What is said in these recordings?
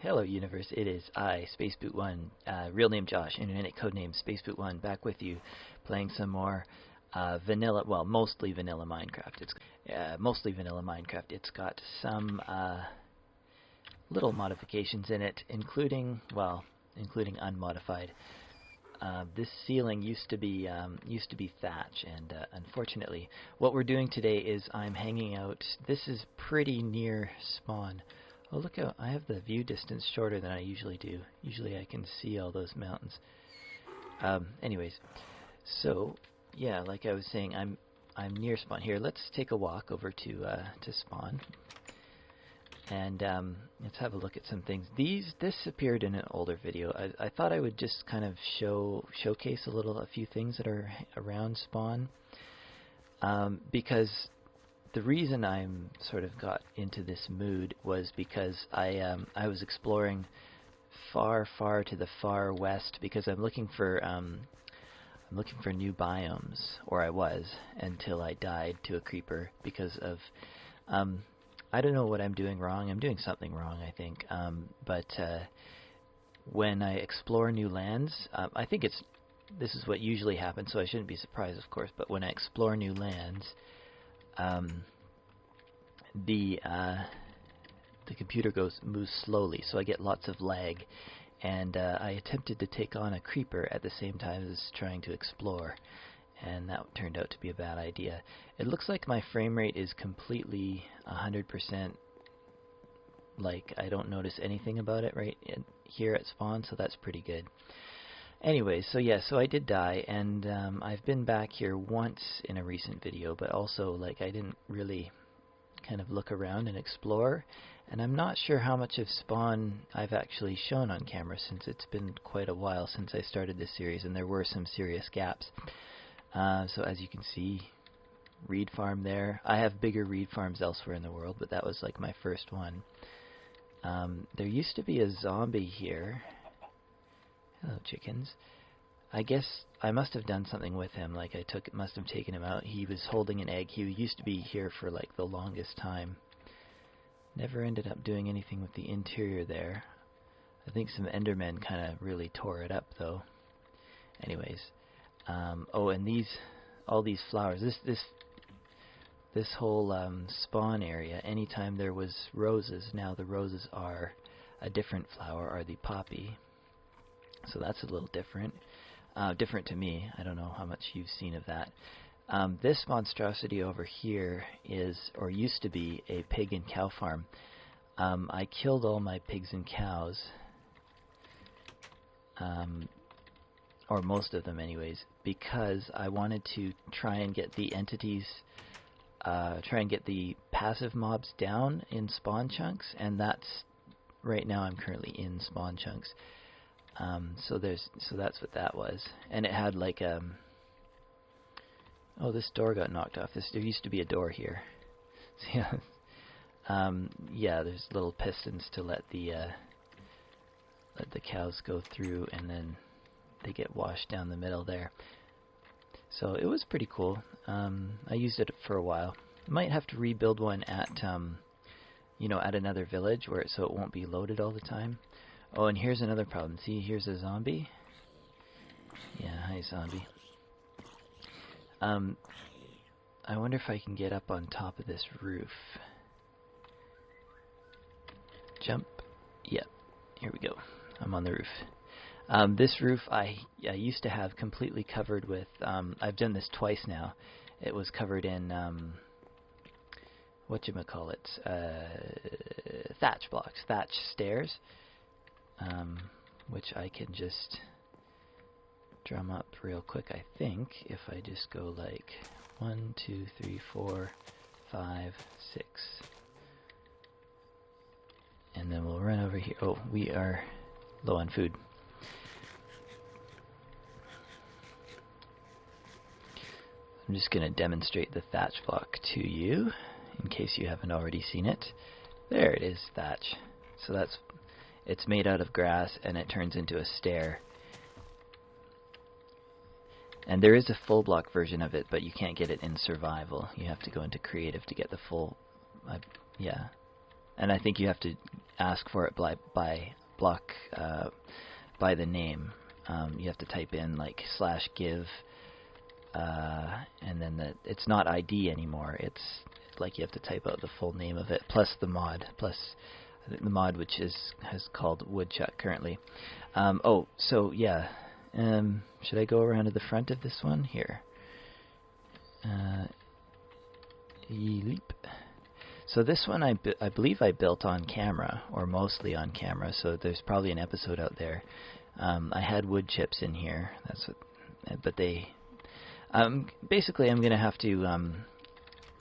Hello universe, it is I, Spaceboot1, real name Josh, internet codename Spaceboot1, back with you, playing some more vanilla, well, mostly vanilla Minecraft. It's got some little modifications in it, including unmodified. This ceiling used to be thatch, and unfortunately, what we're doing today is I'm hanging out. This is pretty near spawn. Oh, look out, I have the view distance shorter than I usually do. Usually I can see all those mountains. Anyways, so, yeah, like I was saying, I'm near spawn. Here, let's take a walk over to spawn. And let's have a look at some things. This appeared in an older video. I thought I would just kind of showcase a few things that are around spawn. Because the reason I'm sort of got into this mood was because I was exploring far to the far west because I'm looking for new biomes, or I was until I died to a creeper because of I don't know what I'm doing wrong. I'm doing something wrong, I think. But when I explore new lands, I think this is what usually happens, so I shouldn't be surprised, of course. But when I explore new lands, the computer moves slowly, so I get lots of lag, and I attempted to take on a creeper at the same time as trying to explore, and that turned out to be a bad idea. It looks like my frame rate is completely 100%, like I don't notice anything about it right here at spawn, so that's pretty good. Anyways, so yeah, so I did die, and I've been back here once in a recent video, but also like I didn't really kind of look around and explore, and I'm not sure how much of spawn I've actually shown on camera since it's been quite a while since I started this series, and there were some serious gaps. So as you can see, reed farm there. I have bigger reed farms elsewhere in the world, but that was like my first one. There used to be a zombie here. Hello, chickens. I guess I must have done something with him, like must have taken him out. He was holding an egg. He used to be here for like the longest time. Never ended up doing anything with the interior there. I think some endermen kind of really tore it up though. Anyways, oh, and all these flowers. This whole spawn area. Anytime there was roses, now the roses are a different flower, are the poppy. So that's a little different. Different to me. I don't know how much you've seen of that. This monstrosity over here is, or used to be, a pig and cow farm. I killed all my pigs and cows, or most of them anyways, because I wanted to try and get the entities, try and get the passive mobs down in spawn chunks, and that's, right now I'm currently in spawn chunks. So that's what that was, and it had like oh, this door got knocked off. There used to be a door here. So, yeah, yeah, there's little pistons to let the cows go through, and then they get washed down the middle there. So it was pretty cool. I used it for a while. Might have to rebuild one at at another village so it won't be loaded all the time. Oh, and here's another problem. See, here's a zombie. Yeah, hi zombie. I wonder if I can get up on top of this roof. Jump. Yep. Here we go. I'm on the roof. This roof I used to have completely covered with, I've done this twice now. It was covered in, whatchamacallit, thatch blocks, thatch stairs. Which I can just drum up real quick, I think, if I just go like 1, 2, 3, 4, 5, 6. And then we'll run over here. Oh, we are low on food. I'm just going to demonstrate the thatch block to you, in case you haven't already seen it. There it is, thatch. So it's made out of grass, and it turns into a stair. And there is a full block version of it, but you can't get it in survival. You have to go into creative to get the full, yeah. And I think you have to ask for it by block by the name. You have to type in like /give, and then it's not ID anymore. It's like you have to type out the full name of it plus the mod, plus I think the mod which has called Woodchuck currently. Oh, so yeah. Should I go around to the front of this one here? Leap. So this one I believe I built on camera, or mostly on camera. So there's probably an episode out there. I had wood chips in here. That's what, but they. Basically, I'm gonna have to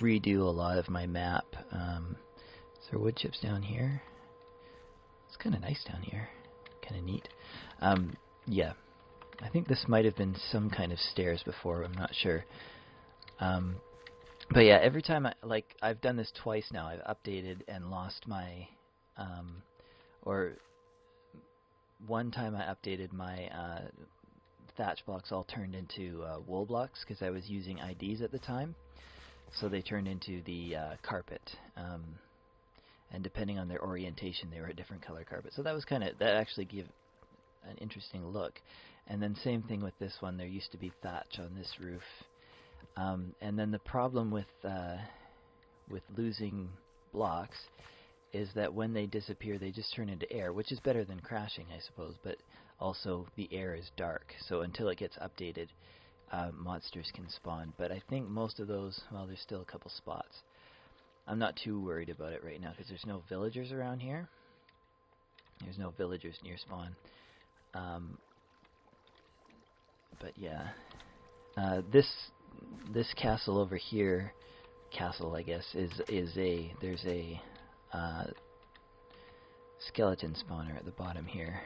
redo a lot of my map. Is there wood chips down here? It's kind of nice down here. Kind of neat. Yeah. I think this might have been some kind of stairs before. I'm not sure. But yeah, every time I've done this twice now. I've updated and lost my, or one time I updated my thatch blocks all turned into wool blocks because I was using IDs at the time, so they turned into the carpet. And depending on their orientation, they were a different color carpet. So that was that actually gave an interesting look. And then same thing with this one. There used to be thatch on this roof. And then the problem with losing blocks is that when they disappear, they just turn into air, which is better than crashing, I suppose. But also the air is dark, so until it gets updated, monsters can spawn. But I think most of those, well, there's still a couple spots. I'm not too worried about it right now because there's no villagers around here. There's no villagers near spawn. But yeah, this castle over here, I guess, there's a skeleton spawner at the bottom here,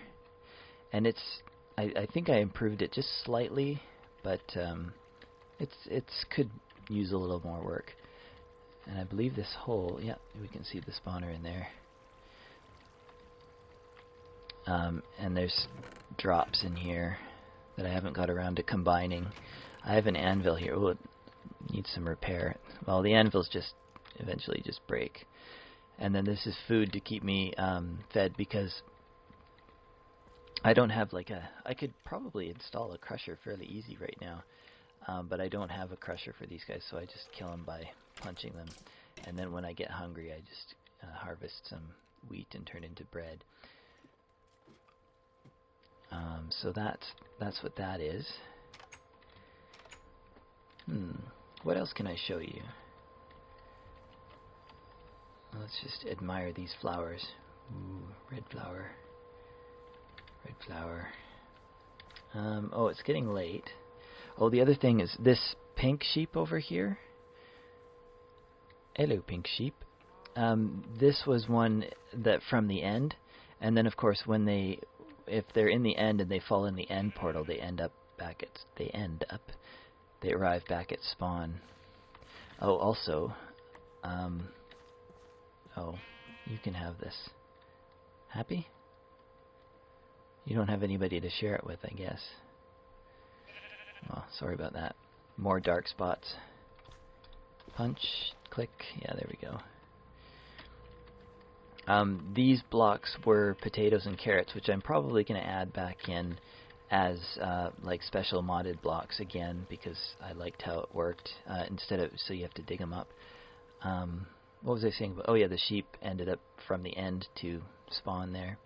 and I think I improved it just slightly, but it's could use a little more work. And I believe this hole, yeah, we can see the spawner in there. And there's drops in here that I haven't got around to combining. I have an anvil here. Oh, it needs some repair. Well, the anvils eventually just break. And then this is food to keep me fed because I don't have I could probably install a crusher fairly easy right now. But I don't have a crusher for these guys, so I just kill them by punching them. And then when I get hungry, I just harvest some wheat and turn it into bread. So that's what that is. What else can I show you? Let's just admire these flowers. Ooh, red flower. Red flower. Oh, it's getting late. Oh, the other thing is this pink sheep over here. Hello, pink sheep. This was one that from the end, and then of course if they're in the end and they fall in the end portal, they arrive back at spawn. Oh, also, oh, you can have this. Happy? You don't have anybody to share it with, I guess. Oh, sorry about that. More dark spots. Punch, click, yeah, there we go. These blocks were potatoes and carrots, which I'm probably going to add back in as special modded blocks again, because I liked how it worked. So you have to dig them up. What was I saying about? Oh yeah, the sheep ended up from the end to spawn there.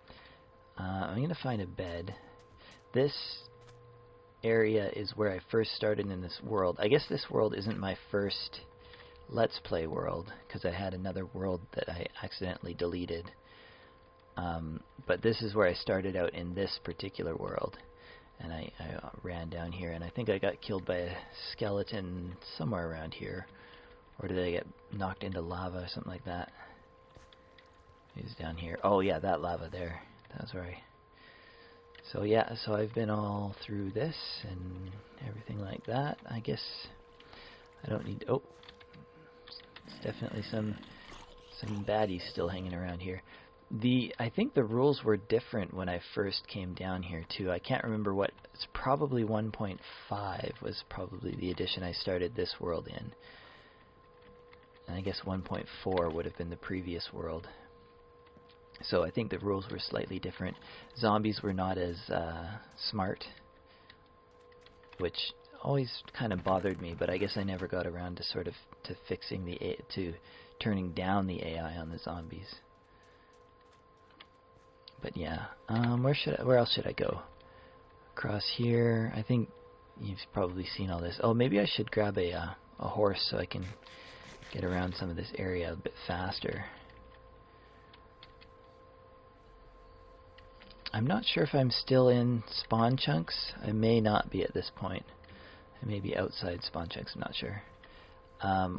I'm going to find a bed. This area is where I first started in this world. I guess this world isn't my first Let's Play world, because I had another world that I accidentally deleted. But this is where I started out in this particular world. And I ran down here, and I think I got killed by a skeleton somewhere around here. Or did I get knocked into lava or something like that? He's down here. Oh yeah, that lava there. That's right. So yeah, so I've been all through this and everything like that. I guess I don't need... Oh, there's definitely some baddies still hanging around here. I think the rules were different when I first came down here too. I can't remember what. It's probably 1.5 was probably the edition I started this world in. And I guess 1.4 would have been the previous world. So I think the rules were slightly different. Zombies were not as smart, which always kind of bothered me, but I guess I never got around to sort of to fixing to turning down the AI on the zombies. But yeah, where else should I go? Across here. I think you've probably seen all this. Oh, maybe I should grab a horse so I can get around some of this area a bit faster. I'm not sure if I'm still in spawn chunks. I may not be at this point. I may be outside spawn chunks, I'm not sure.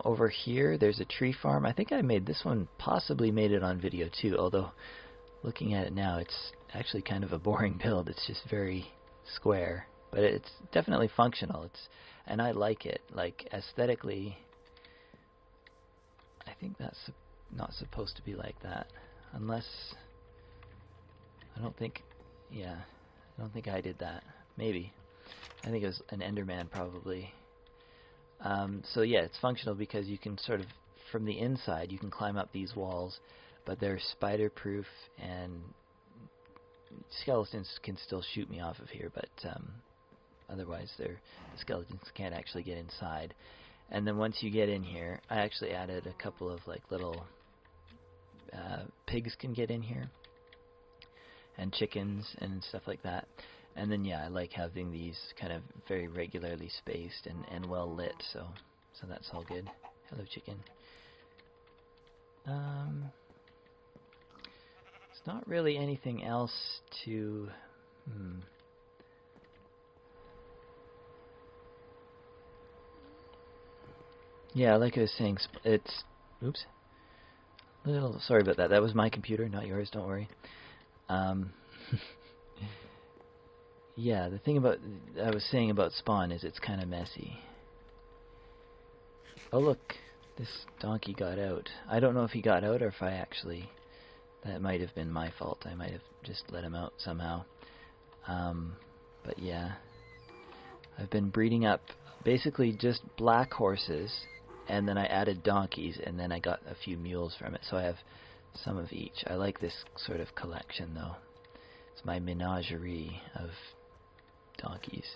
Over here, there's a tree farm. I think I made this one, possibly made it on video too, although looking at it now, it's actually kind of a boring build. It's just very square, but it's definitely functional. And I like it. Like, aesthetically, I think that's not supposed to be like that, unless I don't think I did that. Maybe. I think it was an Enderman, probably. So yeah, it's functional because you can sort of, from the inside, you can climb up these walls, but they're spider-proof, and skeletons can still shoot me off of here, but otherwise the skeletons can't actually get inside. And then once you get in here, I actually added a couple of like little pigs can get in here, and chickens and stuff like that. And then yeah, I like having these kind of very regularly spaced and well lit, so that's all good. Hello, chicken. It's not really anything else to yeah, like I was saying, it's oops. Little sorry about that. That was my computer, not yours. Don't worry. Yeah, the thing about I was saying about spawn is it's kind of messy. Oh look, this donkey got out. I don't know if he got out or if I actually. That might have been my fault. I might have just let him out somehow. But yeah, I've been breeding up basically just black horses, and then I added donkeys, and then I got a few mules from it. So I have some of each. I like this sort of collection, though. It's my menagerie of donkeys.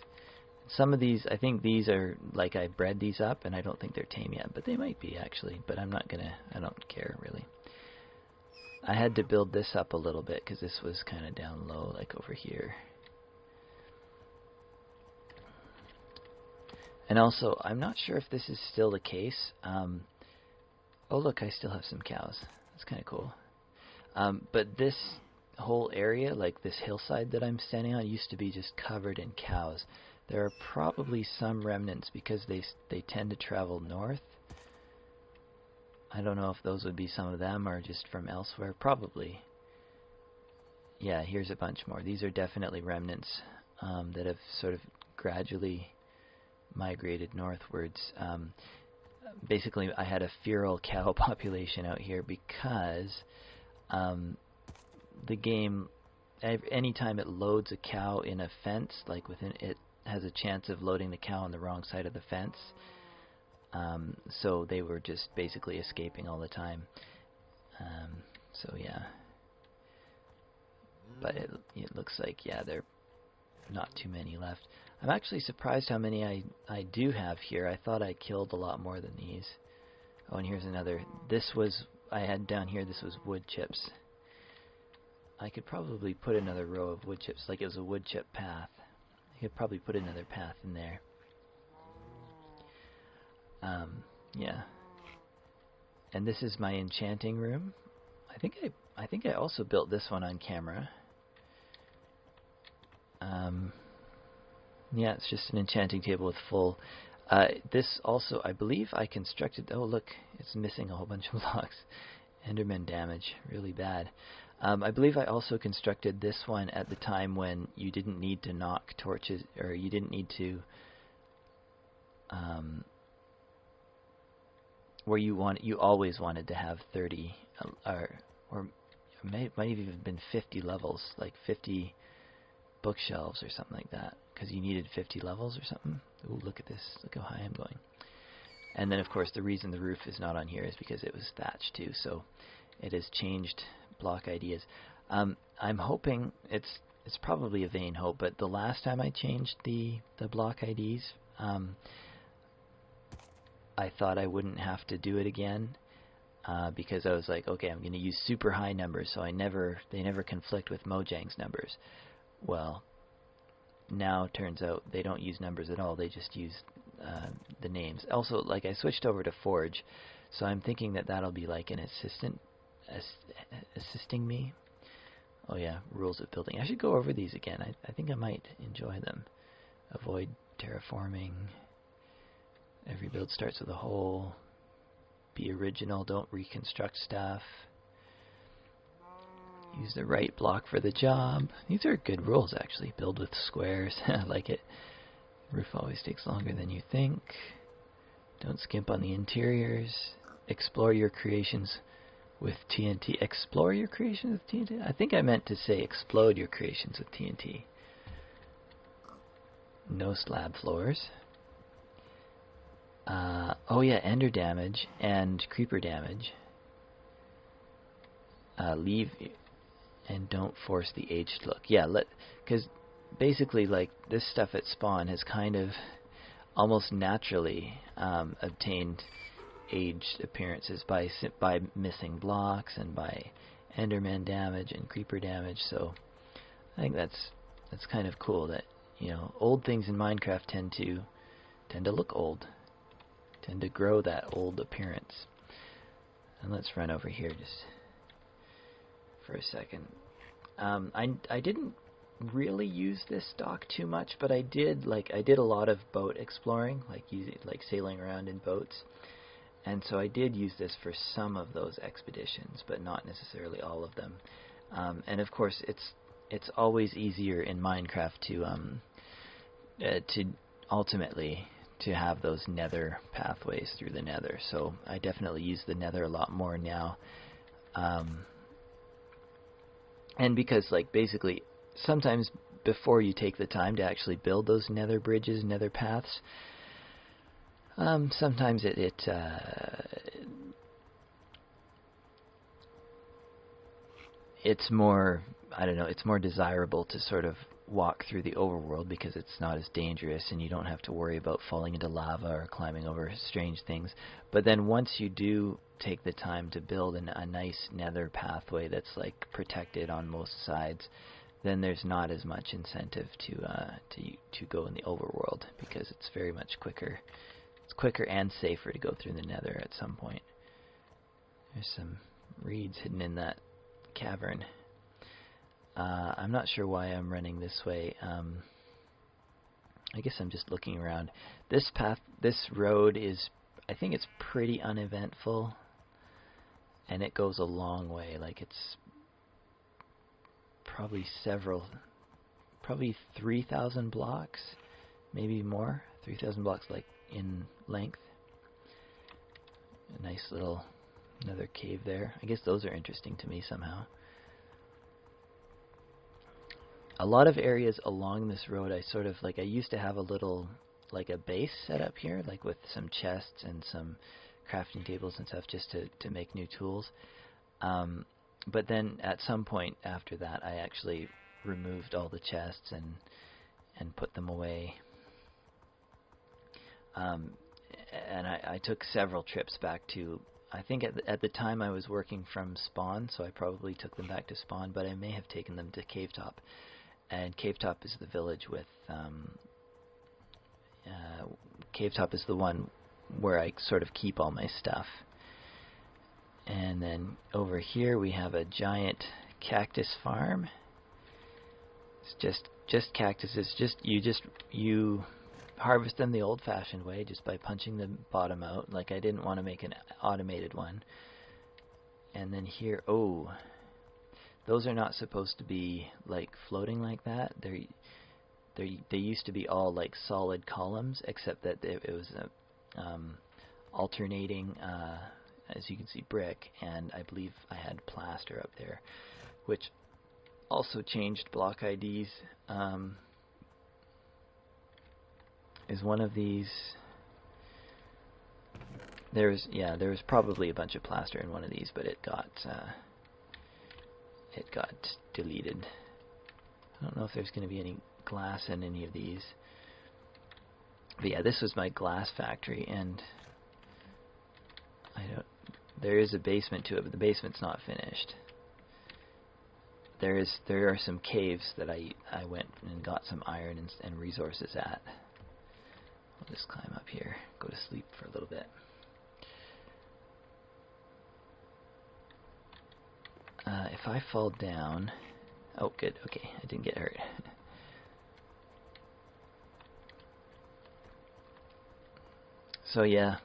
Some of these, I think these are, like I bred these up, and I don't think they're tame yet, but they might be actually, but I don't care really. I had to build this up a little bit because this was kind of down low, like over here. And also, I'm not sure if this is still the case. Oh look, I still have some cows. That's kind of cool. But this whole area, like this hillside that I'm standing on, used to be just covered in cows. There are probably some remnants because they tend to travel north. I don't know if those would be some of them or just from elsewhere. Probably. Yeah, here's a bunch more. These are definitely remnants that have sort of gradually migrated northwards. Basically, I had a feral cow population out here because the game, anytime it loads a cow in a fence, like it has a chance of loading the cow on the wrong side of the fence. So they were just basically escaping all the time. So yeah. But it looks like, yeah, there are not too many left. I'm actually surprised how many I do have here. I thought I killed a lot more than these. Oh, and here's another. I had down here, this was wood chips. I could probably put another row of wood chips, like it was a wood chip path. I could probably put another path in there. Yeah. And this is my enchanting room. I think I also built this one on camera. Yeah, it's just an enchanting table with full. This also, I believe I constructed. Oh look, it's missing a whole bunch of blocks. Enderman damage, really bad. I believe I also constructed this one at the time when you didn't need to knock torches, or you didn't need to. Where you always wanted to have 30, or might have even been 50 levels, like 50 bookshelves or something like that, because you needed 50 levels or something. Ooh, look at this! Look how high I'm going. And then, of course, the reason the roof is not on here is because it was thatched too, so it has changed block ID is. I'm hoping it's probably a vain hope, but the last time I changed the block IDs, I thought I wouldn't have to do it again, because I was like, okay, I'm going to use super high numbers, so they never conflict with Mojang's numbers. Well, now it turns out they don't use numbers at all. They just use the names. Also, like, I switched over to Forge, so I'm thinking that that'll be like an assistant assisting me. Oh yeah, rules of building. I should go over these again. I think I might enjoy them. Avoid terraforming. Every build starts with a hole. Be original, don't reconstruct stuff. Use the right block for the job. These are good rules, actually. Build with squares. I like it. Roof always takes longer than you think. Don't skimp on the interiors. Explore your creations with TNT. Explore your creations with TNT? I think I meant to say explode your creations with TNT. No slab floors. Oh yeah, ender damage and creeper damage. Leave and don't force the aged look. Yeah, because basically, like, this stuff at spawn has kind of almost naturally obtained aged appearances by missing blocks and by enderman damage and creeper damage. So I think that's kind of cool that, you know, old things in Minecraft tend to look old, tend to grow that old appearance. And let's run over here just for a second. I didn't really use this dock too much, but I did a lot of boat exploring, like sailing around in boats, and so I did use this for some of those expeditions, but not necessarily all of them. And of course, it's always easier in Minecraft to ultimately to have those nether pathways through the nether. So I definitely use the nether a lot more now. And because, like, basically, sometimes before you take the time to actually build those nether bridges, nether paths, sometimes it's more, I don't know, it's more desirable to sort of walk through the overworld because it's not as dangerous and you don't have to worry about falling into lava or climbing over strange things. But then once you do take the time to build a nice nether pathway that's like protected on most sides, then there's not as much incentive to go in the overworld, because it's very much quicker. It's quicker and safer to go through the nether at some point. There's some reeds hidden in that cavern. I'm not sure why I'm running this way. I guess I'm just looking around. This road is, I think it's pretty uneventful, and it goes a long way. Like, it's probably 3,000 blocks, maybe more. 3,000 blocks, like, in length. A nice little another cave there. I guess those are interesting to me somehow. A lot of areas along this road, I used to have a little, like a base set up here, like with some chests and some crafting tables and stuff, just to make new tools. But then at some point after that, I actually removed all the chests and put them away. And I took several trips back to, I think at the time I was working from spawn, so I probably took them back to spawn, but I may have taken them to Cavetop. And Cavetop is the village with, Cavetop is the one where I sort of keep all my stuff. And then over here we have a giant cactus farm. It's just cactuses. You harvest them the old-fashioned way, just by punching the bottom out. Like, I didn't want to make an automated one. And then here, oh, those are not supposed to be like floating like that. They used to be all like solid columns, except that it was alternating, as you can see, brick, and I believe I had plaster up there, which also changed block IDs. Is one of these? There was probably a bunch of plaster in one of these, but it got it got deleted. I don't know if there's going to be any glass in any of these. But yeah, this was my glass factory, and there is a basement to it, but the basement's not finished. There are some caves that I went and got some iron and resources at. I'll just climb up here, go to sleep for a little bit. If I fall down, oh good, okay, I didn't get hurt. So yeah,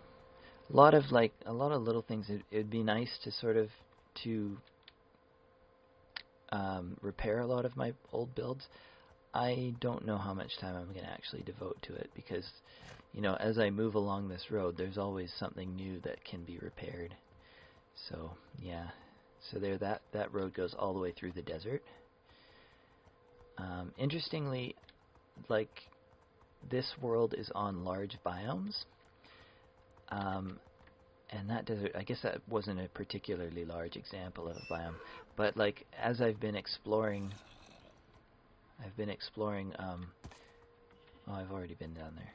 a lot of little things. It'd be nice to sort of repair a lot of my old builds. I don't know how much time I'm going to actually devote to it, because, you know, as I move along this road, there's always something new that can be repaired. So yeah, so there, that road goes all the way through the desert. Interestingly, like, this world is on large biomes. And that desert, I guess that wasn't a particularly large example of a biome, but like, as I've been exploring, oh, I've already been down there.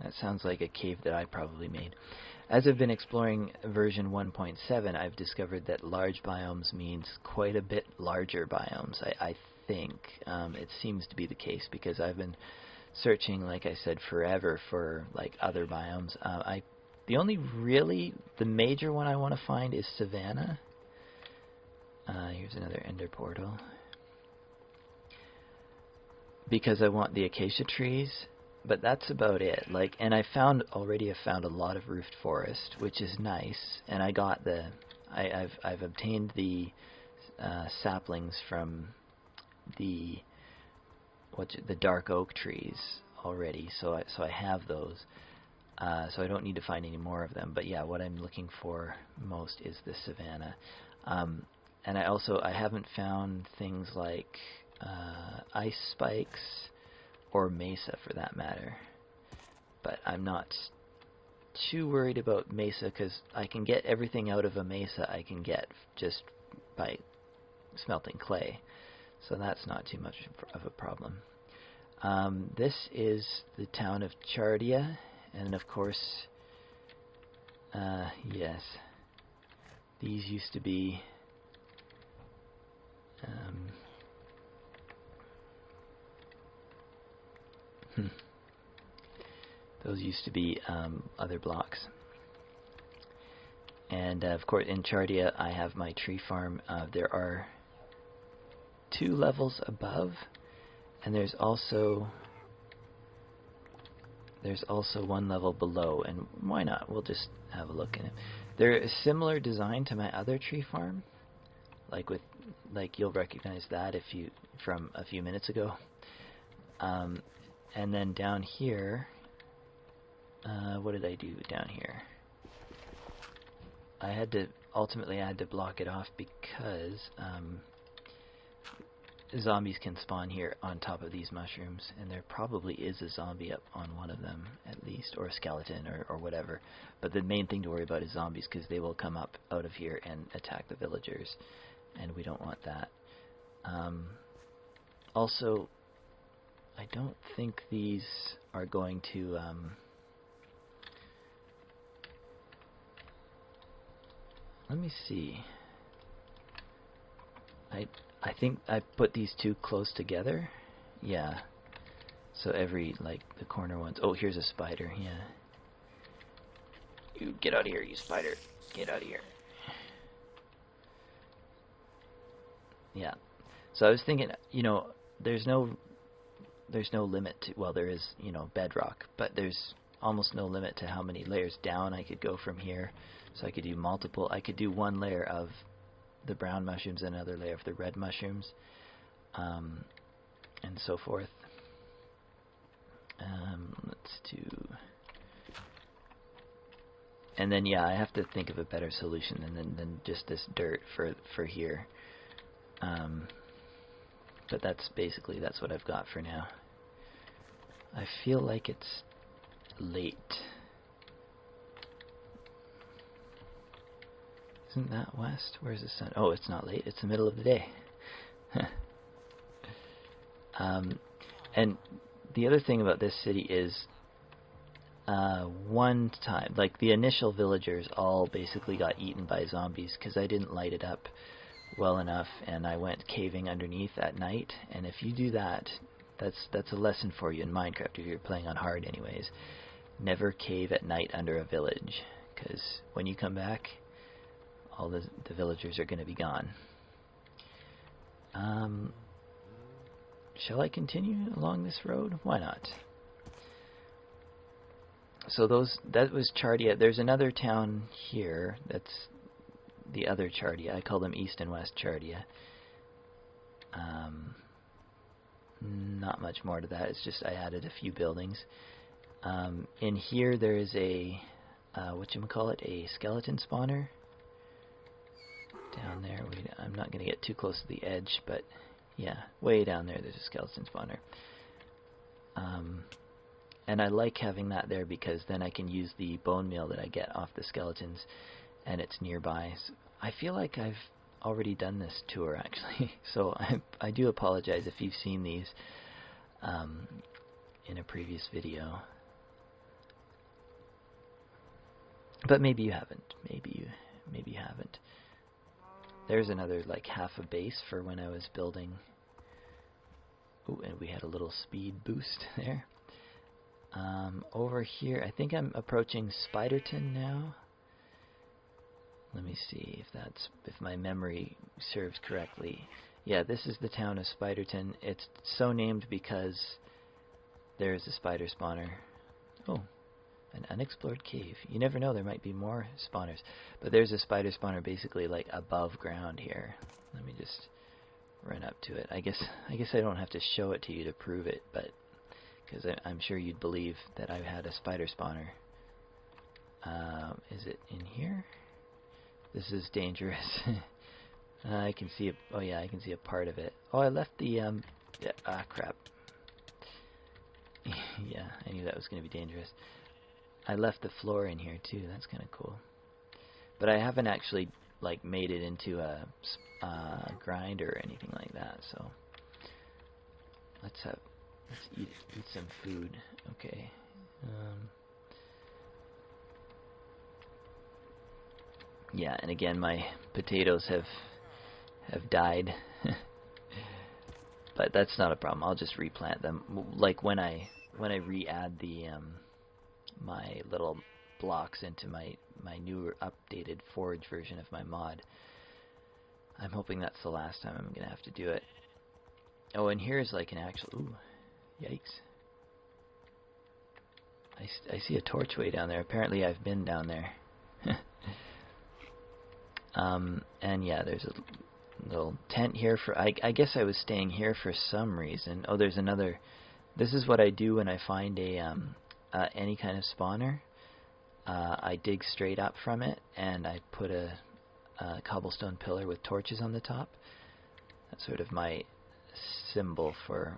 That sounds like a cave that I probably made. As I've been exploring version 1.7, I've discovered that large biomes means quite a bit larger biomes. I think it seems to be the case, because I've been searching, like I said, forever for like other biomes. The major one I want to find is Savannah. Here's another ender portal, because I want the acacia trees, but that's about it. Like, and I've found a lot of roofed forest, which is nice, and I got I've obtained the saplings from the dark oak trees already, so I have those, so I don't need to find any more of them. But yeah, what I'm looking for most is the Savannah, and I haven't found things like ice spikes or mesa, for that matter. But I'm not too worried about mesa, because I can get everything out of a mesa I can get just by smelting clay. So that's not too much of a problem. This is the town of Chardia, and of course, yes, these used to be those used to be other blocks. And of course, in Chardia, I have my tree farm. There are 2 levels above, and there's also 1 level below. And why not? We'll just have a look at it. They're a similar design to my other tree farm, like you'll recognize that from a few minutes ago. And then down here, what did I do down here? Ultimately I had to block it off, because zombies can spawn here on top of these mushrooms, and there probably is a zombie up on one of them at least, or a skeleton, or whatever. But the main thing to worry about is zombies, because they will come up out of here and attack the villagers, and we don't want that. Also, I don't think these are going to let me see. I think I put these 2 close together. Yeah. So every, like, the corner ones. Oh, here's a spider. Yeah. You get out of here, you spider. Get out of here. Yeah. So I was thinking, you know, there's no limit to, well, there is, you know, bedrock, but there's almost no limit to how many layers down I could go from here. So I could do multiple. I could do 1 layer of the brown mushrooms and another layer of the red mushrooms, and so forth. Let's do, and then yeah, I have to think of a better solution than just this dirt for here. But that's what I've got for now. I feel like it's late, Isn't that west? Where's the sun? Oh, it's not late. It's the middle of the day. And the other thing about this city is, one time, like the initial villagers all basically got eaten by zombies because I didn't light it up well enough, and I went caving underneath at night. And if you do that, that's a lesson for you in Minecraft if you're playing on hard anyways. Never cave at night under a village, because when you come back, all the villagers are going to be gone. Shall I continue along this road? Why not? So that was Chardia. There's another town here that's the other Chardia. I call them East and West Chardia. Not much more to that. It's just I added a few buildings. In here there is a whatchamacallit, a skeleton spawner. Down there, I'm not going to get too close to the edge, but yeah, way down there there's a skeleton spawner. And I like having that there because then I can use the bone meal that I get off the skeletons, and it's nearby. So I feel like I've already done this tour actually, so I do apologize if you've seen these in a previous video. But maybe you haven't. Maybe you haven't. There's another like half a base for when I was building. Ooh, and we had a little speed boost there. Over here, I think I'm approaching Spiderton now. Let me see if my memory serves correctly. Yeah, this is the town of Spiderton. It's so named because there's a spider spawner. Oh, an unexplored cave. You never know, there might be more spawners. But there's a spider spawner basically like above ground here. Let me just run up to it. I guess I don't have to show it to you to prove it, but because I'm sure you'd believe that I had a spider spawner. Is it in here? This is dangerous. I can see oh yeah, I can see a part of it. Oh, I left the yeah, crap. Yeah, I knew that was going to be dangerous. I left the floor in here too. That's kind of cool. But I haven't actually like made it into a grind or anything like that. So let's eat some food. Okay. Yeah, and again, my potatoes have died, but that's not a problem. I'll just replant them. Like when I re-add the my little blocks into my newer updated forge version of my mod. I'm hoping that's the last time I'm gonna have to do it. Oh, and here's like an actual. Ooh, yikes! I see a torch way down there. Apparently, I've been down there. And yeah, there's a little tent here for. I guess I was staying here for some reason. Oh, there's another. This is what I do when I find a any kind of spawner. I dig straight up from it, and I put a cobblestone pillar with torches on the top. That's sort of my symbol for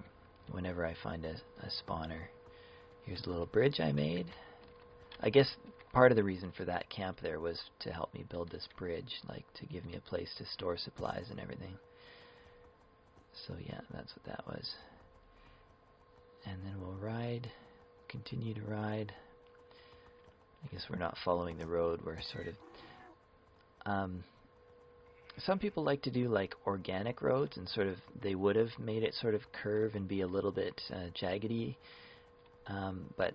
whenever I find a spawner. Here's a little bridge I made. I guess part of the reason for that camp there was to help me build this bridge, like to give me a place to store supplies and everything. So yeah, that's what that was. And then we'll ride, continue to ride. I guess we're not following the road, we're sort of some people like to do like organic roads, and sort of they would have made it sort of curve and be a little bit jaggedy, but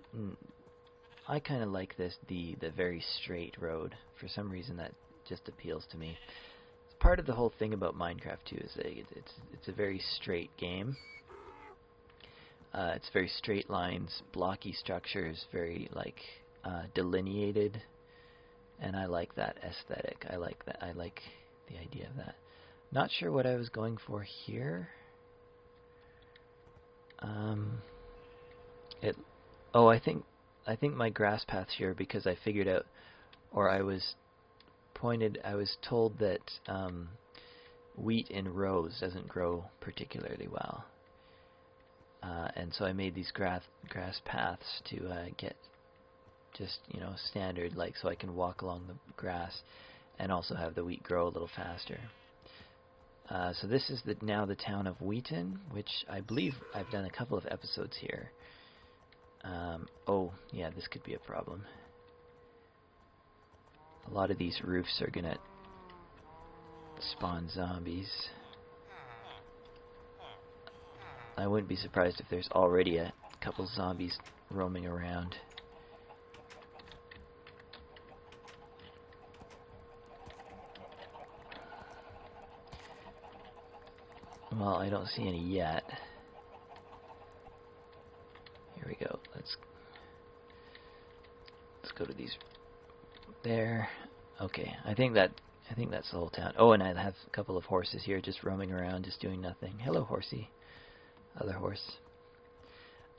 I kind of like the very straight road. For some reason that just appeals to me. Part of the whole thing about Minecraft too is that it's a very straight game. It's very straight lines, blocky structures, very like delineated, and I like that aesthetic. I like that. I like the idea of that. Not sure what I was going for here. Oh, I think my grass path's here because I figured out, or I was told that wheat in rows doesn't grow particularly well. And so I made these grass paths to get just, you know, standard, like so I can walk along the grass. and also have the wheat grow a little faster. So this is now the town of Wheaton, which I believe I've done a couple of episodes here. Oh, yeah, this could be a problem. A lot of these roofs are gonna spawn zombies. I wouldn't be surprised if there's already a couple zombies roaming around. Well, I don't see any yet. Here we go. Let's go to these. There. Okay. I think that's the whole town. Oh, and I have a couple of horses here just roaming around, just doing nothing. Hello, horsey. Other horse.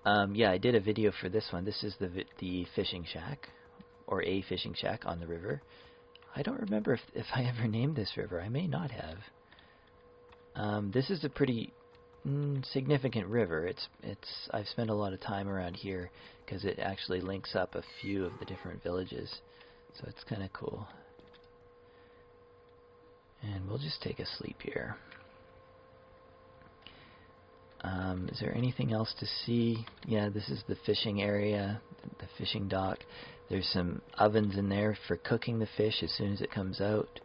Yeah, I did a video for this one. This is the fishing shack, or a fishing shack on the river. I don't remember if I ever named this river. I may not have. This is a pretty significant river. I've spent a lot of time around here because it actually links up a few of the different villages, so it's kind of cool. And we'll just take a sleep here. Is there anything else to see? Yeah, this is the fishing area, the fishing dock. There's some ovens in there for cooking the fish as soon as it comes out.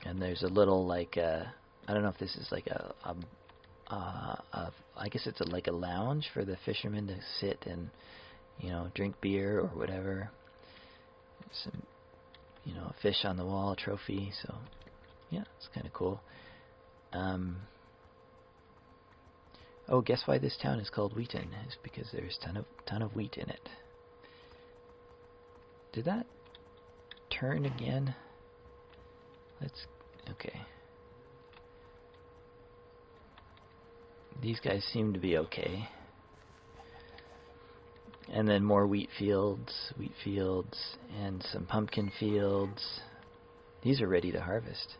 And there's a little, like, I don't know if this is like I guess it's like a lounge for the fishermen to sit and, you know, drink beer or whatever. There's some, you know, a fish on the wall, trophy. So, yeah, it's kind of cool. Oh, guess why this town is called Wheaton? It's because there's ton of wheat in it. Did that turn again? Okay. These guys seem to be okay. And then more wheat fields, and some pumpkin fields. These are ready to harvest.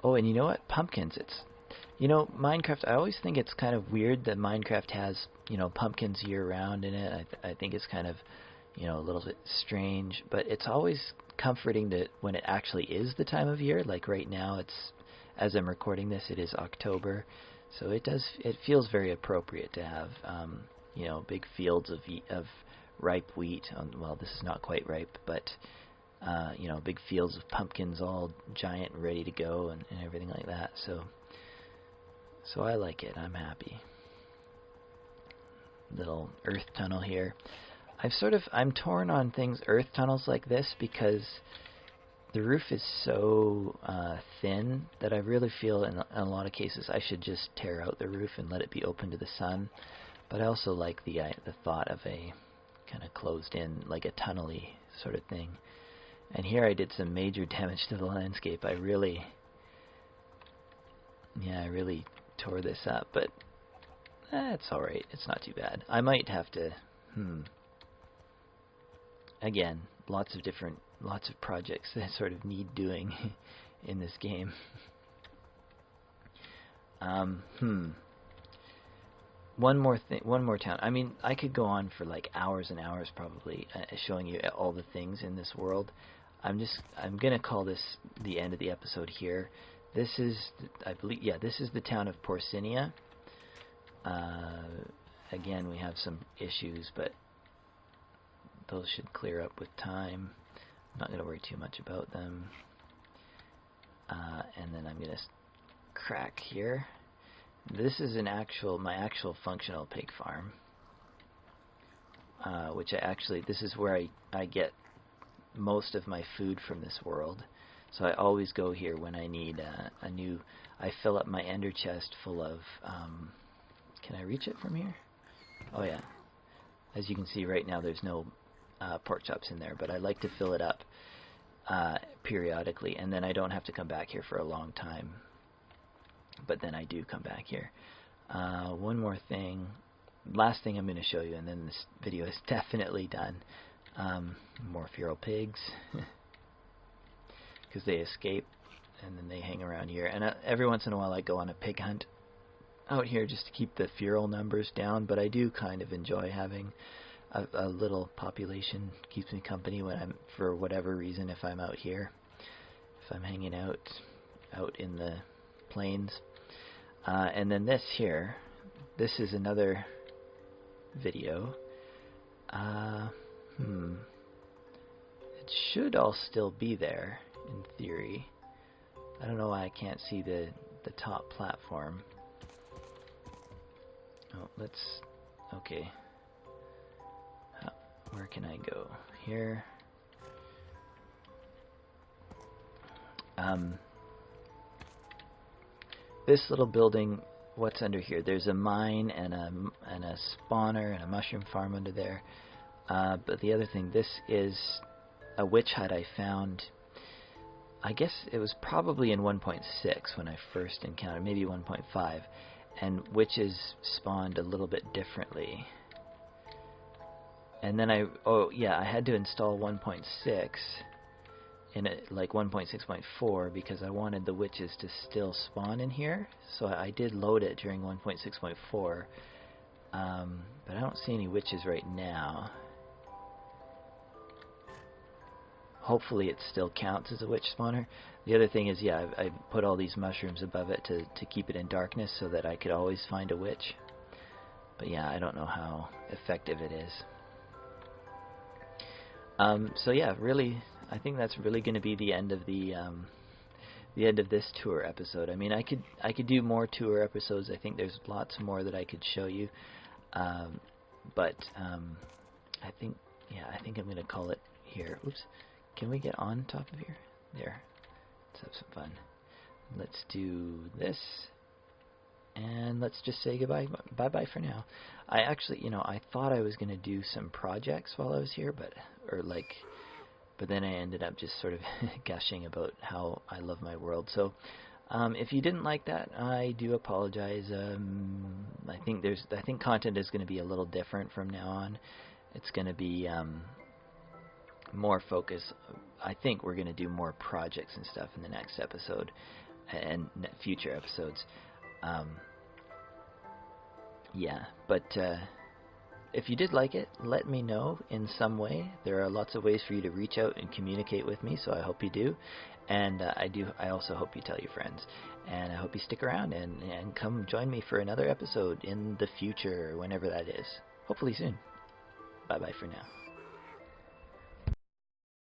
Oh, and you know what? Pumpkins. You know, Minecraft, I always think it's kind of weird that Minecraft has, you know, pumpkins year-round in it. I think it's kind of, you know, a little bit strange, but it's always comforting that when it actually is the time of year, like right now, as I'm recording this, it is October, so it feels very appropriate to have, you know, big fields of ripe wheat. Well, this is not quite ripe, but you know, big fields of pumpkins, all giant and ready to go, and everything like that. So I like it. I'm happy. Little earth tunnel here. I'm torn on earth tunnels like this because the roof is so thin that I really feel in a lot of cases I should just tear out the roof and let it be open to the sun. But I also like the thought of a kind of closed in, like a tunnel-y sort of thing. And here I did some major damage to the landscape. I really tore this up, but it's alright. It's not too bad. I might have to, again, lots of projects that sort of need doing in this game. One more town. I mean, I could go on for like hours and hours probably showing you all the things in this world. I'm gonna call this the end of the episode here. This is, I believe, yeah, this is the town of Porcinia. Again, we have some issues, but those should clear up with time. I'm not gonna worry too much about them. And then I'm gonna crack here. This is my actual functional pig farm, which this is where I get most of my food from this world. So I always go here when I need I fill up my ender chest full of, can I reach it from here? Oh yeah. As you can see right now there's no pork chops in there, but I like to fill it up periodically, and then I don't have to come back here for a long time. But then I do come back here. One more thing. Last thing I'm going to show you, and then this video is definitely done. More feral pigs. Because they escape, and then they hang around here. And every once in a while I go on a pig hunt out here just to keep the feral numbers down, but I do kind of enjoy having a little population keeps me company when I'm, for whatever reason, if I'm out here, if I'm hanging out in the plains. And then this here, this is another video. It should all still be there in theory. I don't know why I can't see the top platform. Oh, okay. Where can I go? Here. This little building, what's under here? There's a mine and a spawner and a mushroom farm under there. But the other thing, this is a witch hut I found. I guess it was probably in 1.6 when I first encountered, maybe 1.5, and witches spawned a little bit differently. And then I had to install 1.6 in like 1.6.4 because I wanted the witches to still spawn in here. So I did load it during 1.6.4, but I don't see any witches right now. Hopefully it still counts as a witch spawner. The other thing is, yeah, I put all these mushrooms above it to keep it in darkness so that I could always find a witch. But yeah, I don't know how effective it is. So yeah, really, I think that's really going to be the end of the end of this tour episode. I mean, I could do more tour episodes. I think there's lots more that I could show you. But I think I'm going to call it here. Oops. Can we get on top of here? There. Let's have some fun. Let's do this. And let's just say goodbye. Bye-bye for now. I actually, I thought I was going to do some projects while I was here, but then I ended up just sort of gushing about how I love my world. So if you didn't like that, I do apologize. I think content is going to be a little different from now on. It's going to be more focus. I think we're going to do more projects and stuff in the next episode and future episodes. Yeah, but if you did like it, let me know in some way. There are lots of ways for you to reach out and communicate with me, so I hope you do. And I also hope you tell your friends. And I hope you stick around and come join me for another episode in the future, whenever that is. Hopefully soon. Bye-bye for now.